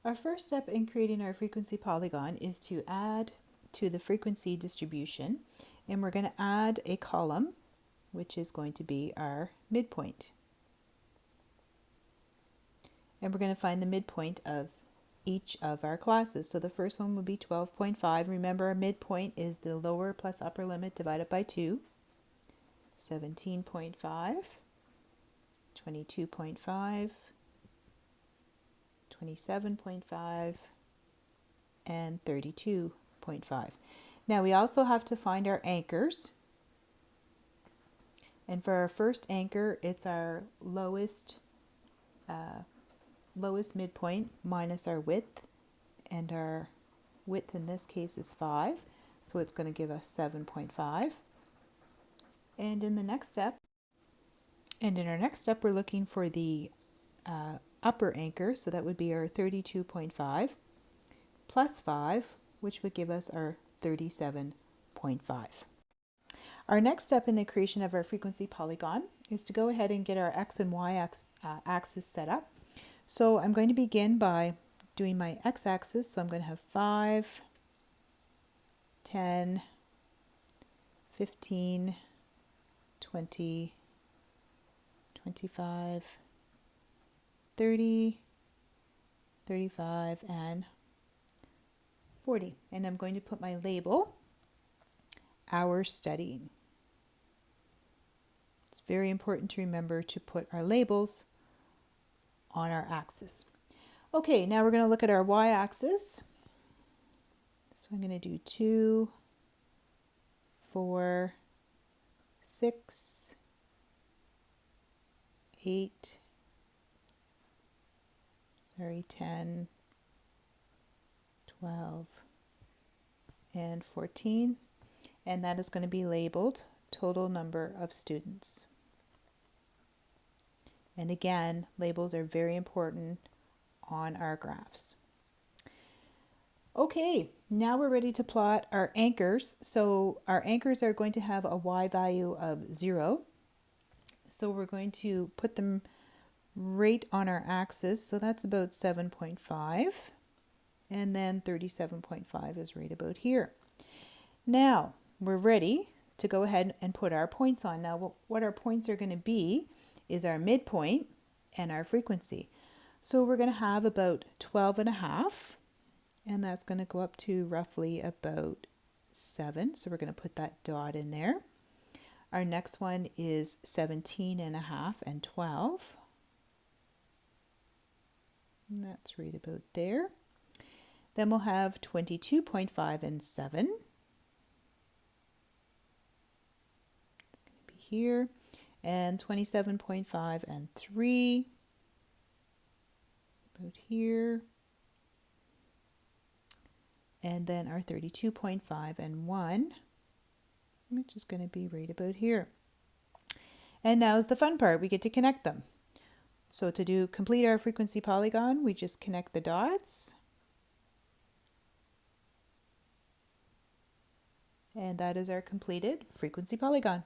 Our first step in creating our frequency polygon is to add to the frequency distribution, and we're going to add a column, which is going to be our midpoint. And we're going to find the midpoint of each of our classes. So the first one would be 12.5. Remember, our midpoint is the lower plus upper limit divided by 2. 17.5, 22.5, 27.5, and 32.5. Now we also have to find our anchors. And for our first anchor, it's our lowest midpoint minus our width, and our width in this case is 5, so it's going to give us 7.5. And in our next step, we're looking for the upper anchor, so that would be our 32.5 plus 5, which would give us our 37.5. Our next step in the creation of our frequency polygon is to go ahead and get our x and y axis set up. So I'm going to begin by doing my x-axis, so I'm going to have 5, 10, 15, 20, 25, 30, 35, and 40. And I'm going to put my label, Our Studying. It's very important to remember to put our labels on our axis. Okay, now we're going to look at our y-axis. So I'm going to do 2, 4, 6, 8, 10, 12, and 14. And that is going to be labeled total number of students. And again, labels are very important on our graphs. Okay, now we're ready to plot our anchors. So our anchors are going to have a y value of 0. So we're going to put them right on our axis. So that's about 7.5. And then 37.5 is right about here. Now we're ready to go ahead and put our points on. Now what our points are going to be is our midpoint and our frequency. So we're going to have about 12.5, and that's going to go up to roughly about 7. So we're going to put that dot in there. Our next one is 17.5 and 12. And that's right about there. Then we'll have 22.5 and 7. It's going to be here. And 27.5 and 3, about here. And then our 32.5 and 1, which is going to be right about here. And now is the fun part. We get to connect them. So to complete our frequency polygon, we just connect the dots. And that is our completed frequency polygon.